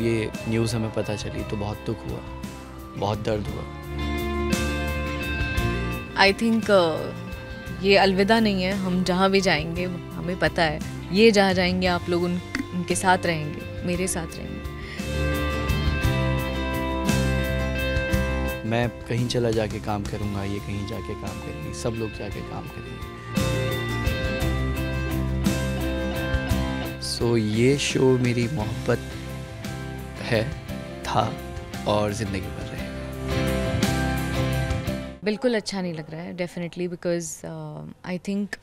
जब ये न्यूज़ हमें पता चली तो बहुत दुख हुआ, बहुत दर्द हुआ। आई थिंक ये अलविदा नहीं है, हम जहाँ भी जाएंगे हमें पता है ये जहाँ जाएंगे आप लोग उनके साथ रहेंगे, मेरे साथ रहेंगे। मैं कहीं चला जाके काम करूँगा, ये कहीं जाके काम करेंगे, सब लोग जाके काम करेंगे। सो ये शो मेरी मोहब्बत है, था और ज़िंदगी भर रहेगा। बिल्कुल अच्छा नहीं लग रहा है definitely, because I think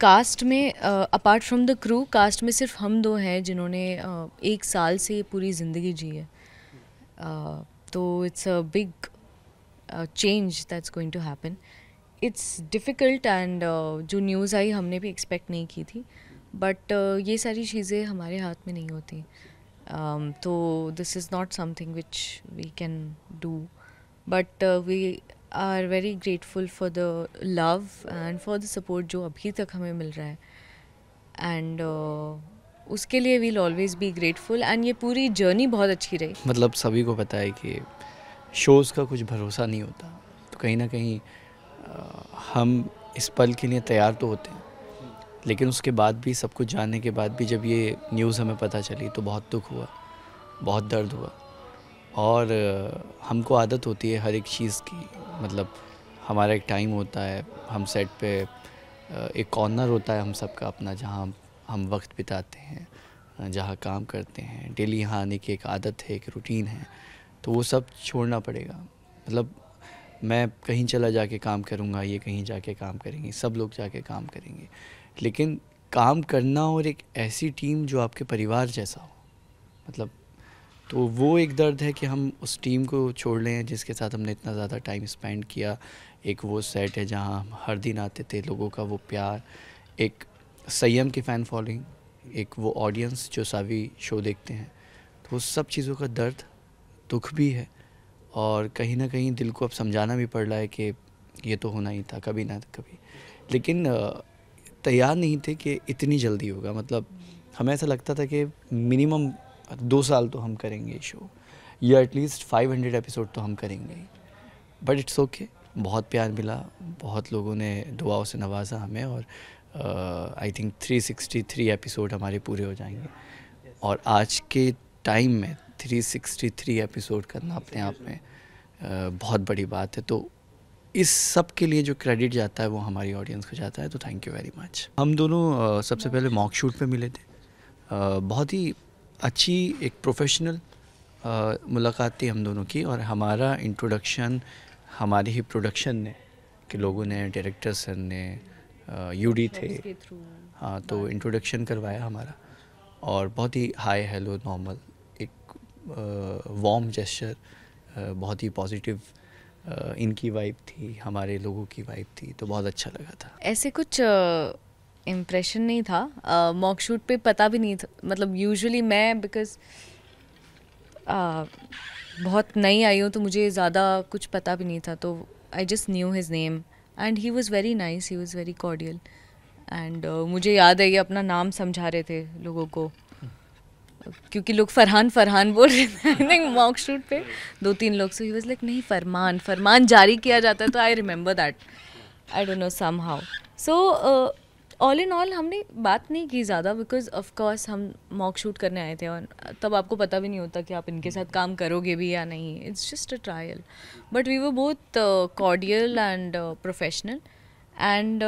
cast में apart from the crew, cast में सिर्फ हम दो हैं जिन्होंने 1 साल से पूरी ज़िंदगी जी है। तो it's a big change that's going to happen. It's difficult and जो न्यूज़ आई हमने भी एक्सपेक्ट नहीं की थी, बट ये सारी चीज़ें हमारे हाथ में नहीं होती। तो this is not something which we can do, but we are very grateful for the love and for the support जो अभी तक हमें मिल रहा है, एंड उसके लिए we'll always be grateful. And ये पूरी जर्नी बहुत अच्छी रही। मतलब सभी को पता है कि शोज़ का कुछ भरोसा नहीं होता, तो कहीं ना कहीं हम इस पल के लिए तैयार तो होते हैं, लेकिन उसके बाद भी, सब कुछ जानने के बाद भी जब ये न्यूज़ हमें पता चली तो बहुत दुख हुआ, बहुत दर्द हुआ। और हमको आदत होती है हर एक चीज़ की, मतलब हमारा एक टाइम होता है, हम सेट पे एक कॉर्नर होता है हम सबका अपना, जहाँ हम वक्त बिताते हैं, जहाँ काम करते हैं, डेली यहाँ आने की एक आदत है, एक रूटीन है, तो वो सब छोड़ना पड़ेगा। मतलब मैं कहीं चला जाके काम करूँगा, ये कहीं जाके काम करेंगे, सब लोग जाके काम करेंगे, लेकिन काम करना और एक ऐसी टीम जो आपके परिवार जैसा हो, मतलब तो वो एक दर्द है कि हम उस टीम को छोड़ लें जिसके साथ हमने इतना ज़्यादा टाइम स्पेंड किया। एक वो सेट है जहाँ हम हर दिन आते थे, लोगों का वो प्यार, एक संयम की फ़ैन फॉलोइंग, एक वो ऑडियंस जो सावी शो देखते हैं, तो वो सब चीज़ों का दर्द, दुख भी है, और कहीं ना कहीं दिल को अब समझाना भी पड़ रहा है कि ये तो होना ही था, कभी ना कभी। लेकिन तैयार नहीं थे कि इतनी जल्दी होगा। मतलब हमें ऐसा लगता था कि मिनिमम 2 साल तो हम करेंगे शो, या एटलीस्ट 500 एपिसोड तो हम करेंगे ही। बट इट्स ओके, बहुत प्यार मिला, बहुत लोगों ने दुआओं से नवाजा हमें, और आई थिंक 363 एपिसोड हमारे पूरे हो जाएंगे। और आज के टाइम में 363 एपिसोड करना अपने आप में बहुत बड़ी बात है। तो इस सब के लिए जो क्रेडिट जाता है वो हमारी ऑडियंस को जाता है, तो थैंक यू वेरी मच। हम दोनों सबसे पहले मॉक शूट पे मिले थे। बहुत ही अच्छी एक प्रोफेशनल मुलाकात थी हम दोनों की, और हमारा इंट्रोडक्शन हमारे ही प्रोडक्शन ने के लोगों ने, डायरेक्टर सर ने, यूडी थे, हाँ, तो इंट्रोडक्शन करवाया हमारा, और बहुत ही हाय हेलो नॉर्मल, एक वार्म जेस्चर, बहुत ही पॉजिटिव इनकी वाइब थी, हमारे लोगों की वाइब थी, तो बहुत अच्छा लगा था। ऐसे कुछ इम्प्रेशन नहीं था मॉक शूट पे, पता भी नहीं था। मतलब यूजुअली मैं बिकॉज बहुत नई आई हूँ तो मुझे ज़्यादा कुछ पता भी नहीं था, तो I just new his name and he was very nice, he was very cordial. And मुझे याद है ये अपना नाम समझा रहे थे लोगों को, क्योंकि लोग फरहान फरहान बोल रहे थे आई थिंक मॉक शूट पे 2-3 लोग। सो ही वाज लाइक नहीं, फरमान फरमान जारी किया जाता है, तो I remember that, I don't know somehow. So all in all हमने बात नहीं की ज़्यादा, बिकॉज ऑफ कोर्स हम मॉक शूट करने आए थे, और तब आपको पता भी नहीं होता कि आप इनके साथ काम करोगे भी या नहीं, it's just a trial. But we were both cordial and professional, and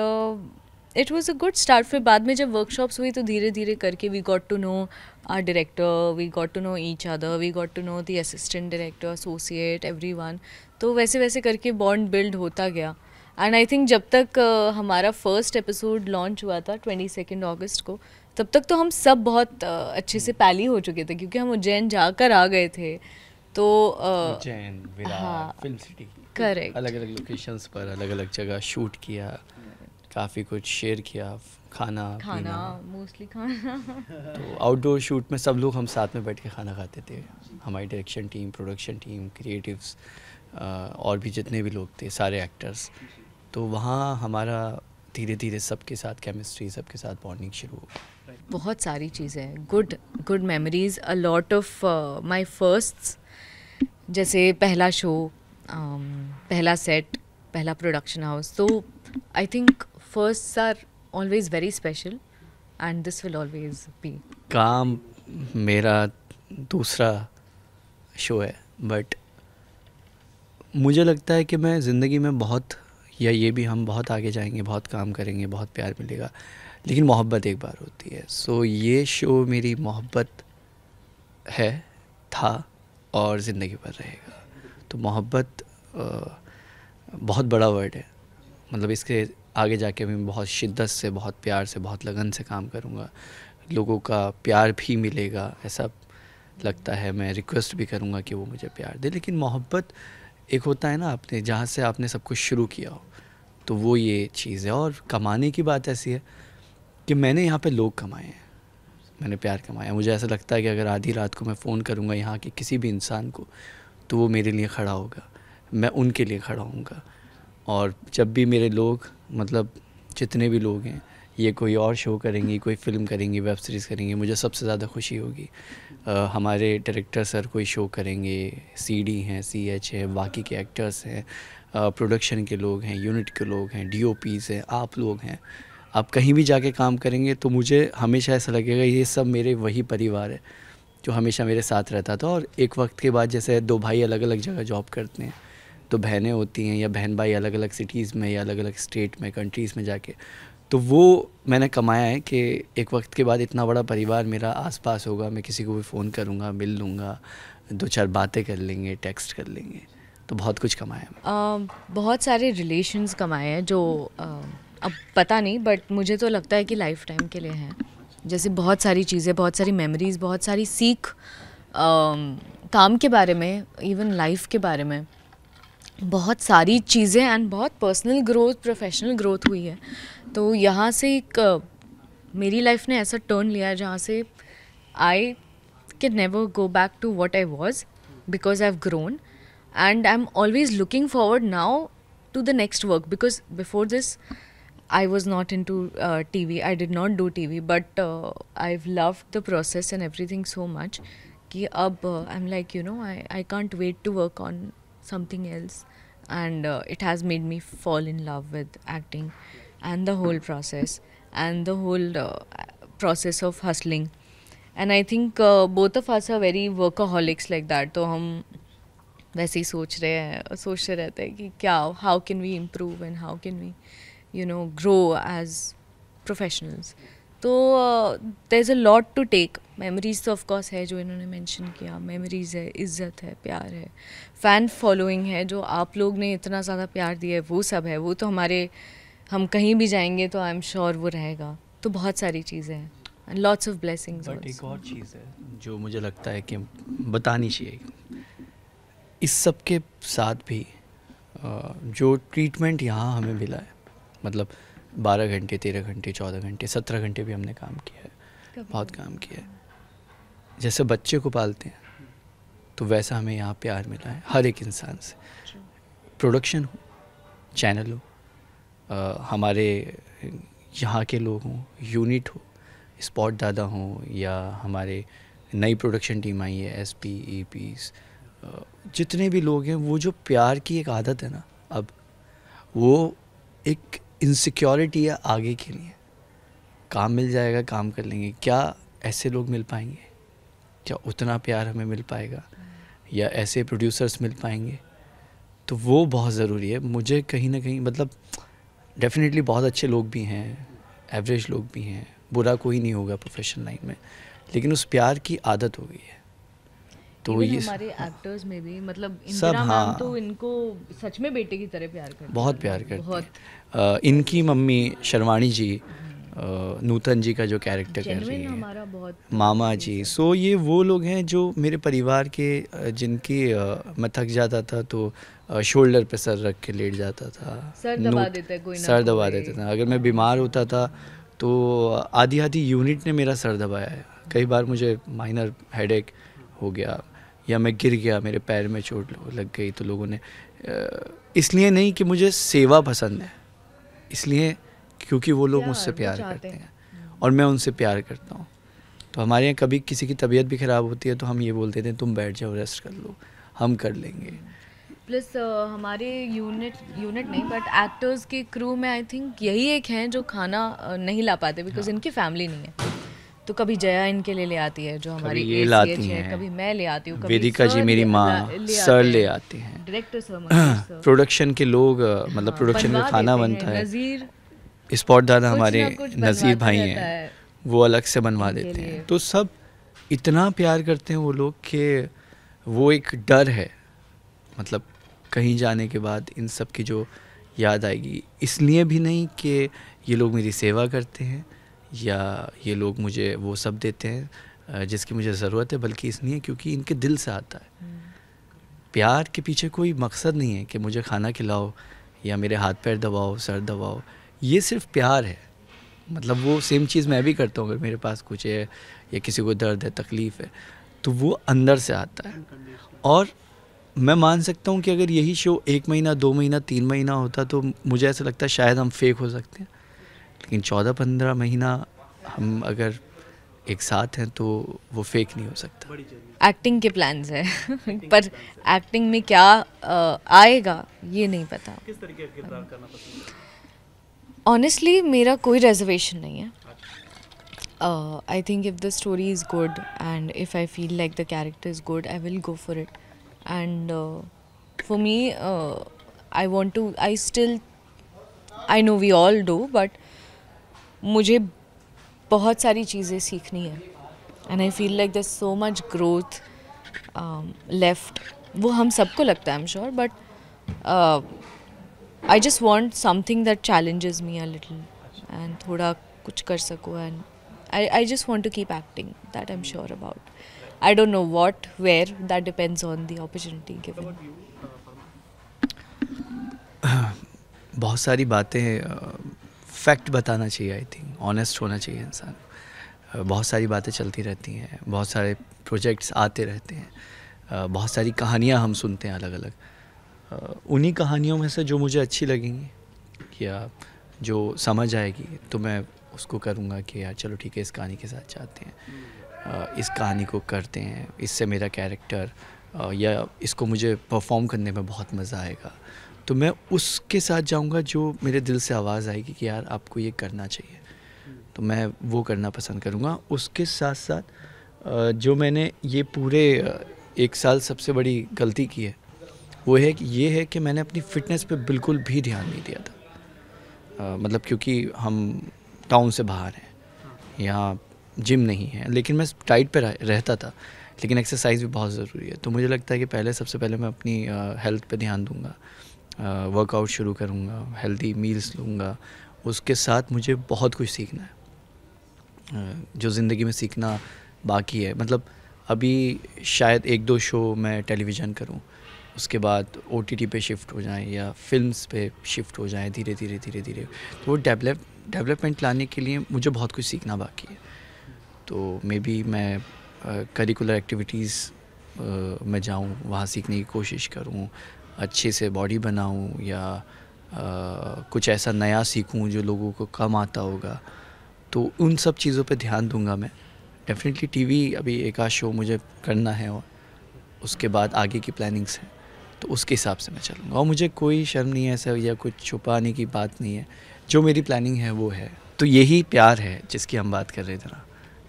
it was a good start. फिर बाद में जब वर्कशॉप्स हुई तो धीरे धीरे करके we got to know our director, we got to know each other, we got to know the assistant director, associate, everyone. तो वैसे वैसे करके बॉन्ड बिल्ड होता गया। एंड आई थिंक जब तक हमारा फर्स्ट एपिसोड लॉन्च हुआ था 22 अगस्त को, तब तक तो हम सब बहुत अच्छे से पैली हो चुके थे, क्योंकि हम उज्जैन जाकर आ गए थे। तो उज्जैन, विरार, हाँ, फिल्म सिटी, करेक्ट, अलग अलग लोकेशंस पर अलग अलग जगह शूट किया, काफ़ी कुछ शेयर किया, खाना मोस्टली खाना। तो आउटडोर शूट में सब लोग हम साथ में बैठ के खाना खाते थे, हमारी direction team, production team, creatives, और भी जितने भी लोग थे, सारे एक्टर्स। तो वहाँ हमारा धीरे धीरे सबके साथ केमिस्ट्री, सबके साथ बॉन्डिंग शुरू हो गई। बहुत सारी चीज़ें, good memories, a lot of my firsts, जैसे पहला शो, पहला सेट, पहला प्रोडक्शन हाउस. तो I think firsts are always very special and this will always be. काम मेरा दूसरा शो है, बट मुझे लगता है कि मैं ज़िंदगी में बहुत, या ये भी हम बहुत आगे जाएंगे, बहुत काम करेंगे, बहुत प्यार मिलेगा, लेकिन मोहब्बत एक बार होती है. सो ये शो मेरी मोहब्बत है, था और ज़िंदगी भर रहेगा. तो मोहब्बत बहुत बड़ा वर्ड है, मतलब इसके आगे जाके मैं बहुत शिद्दत से, बहुत प्यार से, बहुत लगन से काम करूँगा. लोगों का प्यार भी मिलेगा ऐसा लगता है. मैं रिक्वेस्ट भी करूँगा कि वो मुझे प्यार दे. लेकिन मोहब्बत एक होता है ना, आपने जहाँ से आपने सब कुछ शुरू किया हो, तो वो ये चीज़ है. और कमाने की बात ऐसी है कि मैंने यहाँ पे लोग कमाए हैं, मैंने प्यार कमाया. मुझे ऐसा लगता है कि अगर आधी रात को मैं फ़ोन करूँगा यहाँ के किसी भी इंसान को, तो वो मेरे लिए खड़ा होगा, मैं उनके लिए खड़ा होऊंगा. और जब भी मेरे लोग, मतलब जितने भी लोग हैं, ये कोई और शो करेंगे, कोई फ़िल्म करेंगे, वेब सीरीज़ करेंगे, मुझे सबसे ज़्यादा खुशी होगी. हमारे डायरेक्टर सर कोई शो करेंगे, सीडी हैं, सीएच है, बाकी के एक्टर्स हैं, प्रोडक्शन के लोग हैं, यूनिट के लोग हैं, डीओपीज़ हैं, आप लोग हैं. आप कहीं भी जाके काम करेंगे तो मुझे हमेशा ऐसा लगेगा ये सब मेरे वही परिवार है जो हमेशा मेरे साथ रहता था. और एक वक्त के बाद जैसे दो भाई अलग अलग जगह जॉब करते हैं, तो बहनें होती हैं या बहन भाई अलग अलग सिटीज़ में या अलग अलग स्टेट में, कंट्रीज़ में जाके, तो वो मैंने कमाया है कि एक वक्त के बाद इतना बड़ा परिवार मेरा आसपास होगा. मैं किसी को भी फ़ोन करूँगा, मिल लूँगा, दो चार बातें कर लेंगे, टेक्स्ट कर लेंगे. तो बहुत कुछ कमाया है. बहुत सारे रिलेशंस कमाए हैं जो अब पता नहीं, बट मुझे तो लगता है कि लाइफ टाइम के लिए हैं. जैसे बहुत सारी चीज़ें, बहुत सारी मेमोरीज़, बहुत सारी सीख, काम के बारे में, इवन लाइफ के बारे में, बहुत सारी चीज़ें, एंड बहुत पर्सनल ग्रोथ, प्रोफेशनल ग्रोथ हुई है. तो यहाँ से एक मेरी लाइफ ने ऐसा टर्न लिया है जहाँ से I can never go back to what I was, because I have grown and I am always looking forward now to the next work. Because before this I was not into TV. I did not do TV, but I've loved the process and everything so much कि अब I'm like, I can't wait to work on something else, and it has made me fall in love with acting and the whole process and the whole process of hustling. And I think both of us are very workaholics like that. तो हम वैसे ही सोचते रहते हैं कि क्या, how can we improve and how can we grow as professionals. तो there's a lot to take. memories तो of course है जो इन्होंने mention किया, memories है, इज़्ज़त है, प्यार है, fan following है, जो आप लोग ने इतना ज़्यादा प्यार दिया है, वो सब है. वो तो हम कहीं भी जाएंगे तो आई एम श्योर वो रहेगा. तो बहुत सारी चीज़ें हैं and lots of blessings. But एक और चीज़ है जो मुझे लगता है कि बतानी चाहिए. इस सब के साथ भी जो ट्रीटमेंट यहाँ हमें मिला है, मतलब 12 घंटे, 13 घंटे, 14 घंटे, 17 घंटे भी हमने काम किया है, बहुत काम किया है. जैसे बच्चे को पालते हैं, तो वैसा हमें यहाँ प्यार मिला है हर एक इंसान से. प्रोडक्शन हो, चैनल हो, हमारे यहाँ के लोग हों, यूनिट हो, स्पॉट दादा हों, या हमारे नई प्रोडक्शन टीम आई है, SP, EPs, जितने भी लोग हैं, वो जो प्यार की एक आदत है ना, अब वो एक इनसिक्योरिटी है आगे के लिए. काम मिल जाएगा, काम कर लेंगे. क्या ऐसे लोग मिल पाएंगे? क्या उतना प्यार हमें मिल पाएगा? या ऐसे प्रोड्यूसर्स मिल पाएंगे? तो वो बहुत ज़रूरी है. मुझे कहीं ना कहीं, मतलब डेफिनेटली बहुत अच्छे लोग भी हैं, एवरेज लोग भी हैं, बुरा कोई नहीं होगा प्रोफेशनल लाइन में, लेकिन उस प्यार की आदत हो गई है. तो ये हमारे एक्टर्स में भी, मतलब इंदिरा मैम तो इनको सच में बेटे की तरह प्यार करते हैं, बहुत प्यार करते हैं. इनकी मम्मी शर्वाणी जी, नूतन जी का जो कैरेक्टर कर रही है, हमारा बहुत मामा जी. सो ये वो लोग हैं जो मेरे परिवार के, जिनकी मैं थक जाता था तो शोल्डर पे सर रख के लेट जाता था, सर दबा देता है कोई ना, सर दबा देता था. अगर मैं बीमार होता था तो आधी यूनिट ने मेरा सर दबाया है. कई बार मुझे माइनर हेडेक हो गया, या मैं गिर गया, मेरे पैर में चोट लग गई, तो लोगों ने, इसलिए नहीं कि मुझे सेवा पसंद है, इसलिए क्योंकि वो लोग मुझसे प्यार करते हैं. और मैं उनसे प्यार करता हूँ। तो हमारे यहाँ कभी किसी की तबीयत भी ख़राब होती है तो हम ये बोलते थे तुम बैठ जाओ, रेस्ट कर लो, हम कर लेंगे। प्लस हमारे यूनिट नहीं बट एक्टर्स के क्रू में आई थिंक यही एक हैं जो खाना नहीं ला पाते बिकॉज इनकी फैमिली नहीं है। तो कभी जया इनके लिए ले आती है जो हमारी ये ACH लाती है, हैं, कभी मैं ले आती हूँ, कभी वेदिका जी सर मेरी माँ, सर ले आते हैं, डायरेक्टर सर, प्रोडक्शन के लोग मतलब प्रोडक्शन में खाना बनता है, नज़ीर स्पॉट दाना कुछ हमारे ना कुछ बनवाते नज़ीर भाई रहता हैं, है वो अलग से बनवा इनके देते लिए। हैं। तो सब इतना प्यार करते हैं वो लोग कि वो एक डर है, मतलब कहीं जाने के बाद इन सब की जो याद आएगी, इसलिए भी नहीं कि ये लोग मेरी सेवा करते हैं या ये लोग मुझे वो सब देते हैं जिसकी मुझे ज़रूरत है, बल्कि इसलिए क्योंकि इनके दिल से आता है। प्यार के पीछे कोई मकसद नहीं है कि मुझे खाना खिलाओ या मेरे हाथ पैर दबाओ, सर दबाओ, ये सिर्फ प्यार है। मतलब वो सेम चीज़ मैं भी करता हूँ, अगर मेरे पास कुछ है या किसी को दर्द है, तकलीफ़ है, तो वो अंदर से आता है। और मैं मान सकता हूँ कि अगर यही शो 1 महीना, 2 महीना, 3 महीना होता तो मुझे ऐसा लगता है शायद हम फेक हो सकते हैं, लेकिन 14-15 महीना हम अगर एक साथ हैं तो वो फेक नहीं हो सकता। एक्टिंग के प्लान्स है पर एक्टिंग में क्या आएगा ये नहीं पता। किस तरीके का किरदार करना पसंद है? ऑनेस्टली मेरा कोई रिजर्वेशन नहीं है। I think if the story is good and if I feel like the character is good I will go for it and for me I want to I know we all do but मुझे बहुत सारी चीज़ें सीखनी है एंड आई feel लाइक there's so much growth left. वो हम सबको लगता है I am sure but I just want something that challenges me a little and थोड़ा कुछ कर सकूँ and I just want to keep acting that I am sure about. I don't know what where that depends on the opportunity given. बहुत सारी बातें fact बताना चाहिए, I think honest होना चाहिए इंसान। बहुत सारी बातें चलती रहती हैं, बहुत सारे प्रोजेक्ट्स आते रहते हैं, बहुत सारी कहानियाँ हम सुनते हैं अलग अलग। उन्हीं कहानियों में से जो मुझे अच्छी लगेंगी या जो समझ आएगी तो मैं उसको करूँगा कि यार चलो ठीक है, इस कहानी के साथ जाते हैं, इस कहानी को करते हैं, इससे मेरा कैरेक्टर या इसको मुझे परफॉर्म करने में बहुत मज़ा आएगा, तो मैं उसके साथ जाऊंगा जो मेरे दिल से आवाज़ आएगी कि यार आपको ये करना चाहिए, तो मैं वो करना पसंद करूँगा। उसके साथ साथ जो मैंने ये पूरे 1 साल सबसे बड़ी गलती की है वो है कि ये है कि मैंने अपनी फ़िटनेस पे बिल्कुल भी ध्यान नहीं दिया था। मतलब क्योंकि हम टाउन से बाहर हैं, यहाँ जिम नहीं है, लेकिन मैं डाइट पे रहता था, लेकिन एक्सरसाइज भी बहुत ज़रूरी है। तो मुझे लगता है कि सबसे पहले मैं अपनी हेल्थ पे ध्यान दूँगा, वर्कआउट शुरू करूँगा, हेल्दी मील्स लूँगा। उसके साथ मुझे बहुत कुछ सीखना है जो ज़िंदगी में सीखना बाकी है। मतलब अभी शायद 1-2 शो मैं टेलीविज़न करूँ, उसके बाद OTT पे शिफ्ट हो जाएं या फिल्म्स पे शिफ्ट हो जाएं धीरे धीरे। तो वो डेवलपमेंट लाने के लिए मुझे बहुत कुछ सीखना बाकी है। तो मे बी मैं करिकुलर एक्टिविटीज़ में जाऊँ, वहाँ सीखने की कोशिश करूँ, अच्छे से बॉडी बनाऊँ या कुछ ऐसा नया सीखूँ जो लोगों को कम आता होगा, तो उन सब चीज़ों पे ध्यान दूंगा मैं। डेफिनेटली टीवी अभी एक आध शो मुझे करना है और उसके बाद आगे की प्लानिंग्स हैं, तो उसके हिसाब से मैं चलूँगा। और मुझे कोई शर्म नहीं है ऐसा या कुछ छुपाने की बात नहीं है, जो मेरी प्लानिंग है वो है। तो यही प्यार है जिसकी हम बात कर रहे थे ना,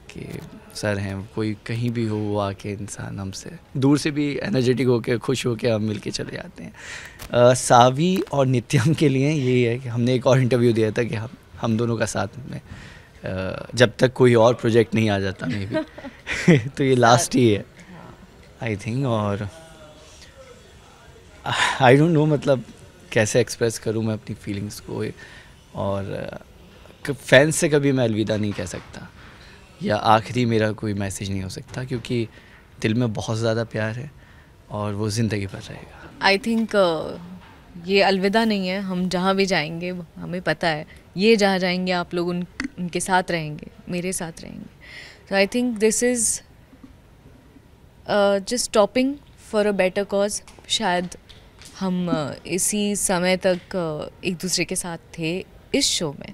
कि सर हैं, कोई कहीं भी हो वो आके इंसान हमसे दूर से भी एनर्जेटिक होके खुश होके हम मिल के चले जाते हैं। सावी और नित्यम के लिए यही है कि हमने एक और इंटरव्यू दिया था कि हम दोनों का साथ में जब तक कोई और प्रोजेक्ट नहीं आ जाता मे बी तो ये लास्ट ही है आई थिंक। और आई डोंट नो मतलब कैसे एक्सप्रेस करूँ मैं अपनी फीलिंग्स को, और फैंस से कभी मैं अलविदा नहीं कह सकता या आखिरी मेरा कोई मैसेज नहीं हो सकता, क्योंकि दिल में बहुत ज़्यादा प्यार है और वो ज़िंदगी भर रहेगा। आई थिंक ये अलविदा नहीं है, हम जहाँ भी जाएंगे हमें पता है ये जहाँ जाएंगे आप लोग उनके साथ रहेंगे, मेरे साथ रहेंगे। तो I think this is just stopping for a better cause. शायद हम इसी समय तक एक दूसरे के साथ थे इस शो में,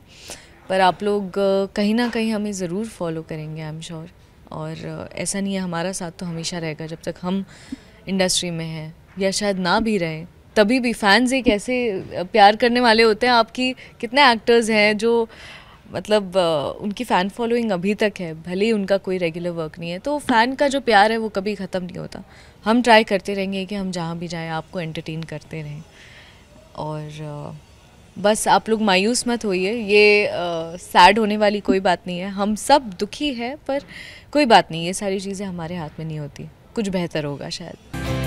पर आप लोग कहीं ना कहीं हमें ज़रूर फॉलो करेंगे, आई एम श्योर। और ऐसा नहीं है, हमारा साथ तो हमेशा रहेगा जब तक हम इंडस्ट्री में हैं, या शायद ना भी रहें तभी भी। फैंस एक ऐसे प्यार करने वाले होते हैं आपकी। कितने एक्टर्स हैं जो मतलब उनकी फ़ैन फॉलोइंग अभी तक है, भले ही उनका कोई रेगुलर वर्क नहीं है, तो फ़ैन का जो प्यार है वो कभी ख़त्म नहीं होता। हम ट्राई करते रहेंगे कि हम जहाँ भी जाएं आपको एंटरटेन करते रहें। और बस आप लोग मायूस मत होइए, ये सैड होने वाली कोई बात नहीं है। हम सब दुखी है, पर कोई बात नहीं, ये सारी चीज़ें हमारे हाथ में नहीं होती। कुछ बेहतर होगा शायद।